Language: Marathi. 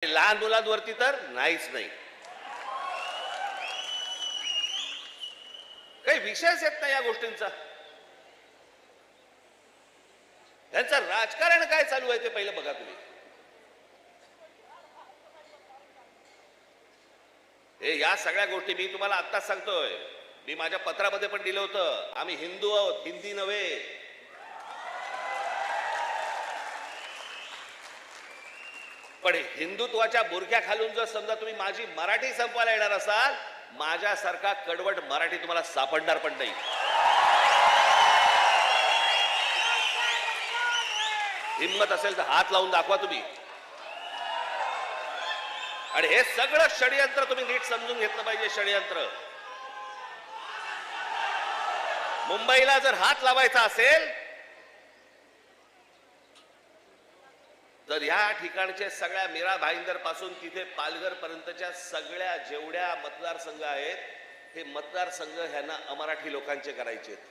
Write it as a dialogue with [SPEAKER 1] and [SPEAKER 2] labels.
[SPEAKER 1] लहान मुलांवरती तर नाहीच नाही. काही विषयच येत नाही या गोष्टींचा. यांचं राजकारण काय चालू आहे ते पहिलं बघा तुम्ही. हे या सगळ्या गोष्टी मी तुम्हाला आत्ताच सांगतोय. मी माझ्या पत्रामध्ये पण दिलं होतं, आम्ही हिंदू आहोत, हिंदी नव्हे. पण हिंदुत्वाच्या बुरख्या खालून जर समजा तुम्ही माझी मराठी संपवायला येणार असाल, माझ्यासारखा कडवट मराठी तुम्हाला सापडणार पण नाही. हिम्मत असेल तर हात लावून दाखवा तुम्ही. आणि हे सगळं षडयंत्र तुम्ही नीट समजून घेतलं पाहिजे. षडयंत्र मुंबईला जर हात लावायचा असेल तर या ठिकाणचे सगळ्या मीरा भाईंदर पासून तिथे पालघर पर्यंतच्या सगळ्या जेवढ्या मतदारसंघ आहेत, हे मतदारसंघ ह्यांना अमराठी लोकांचे करायचे आहेत.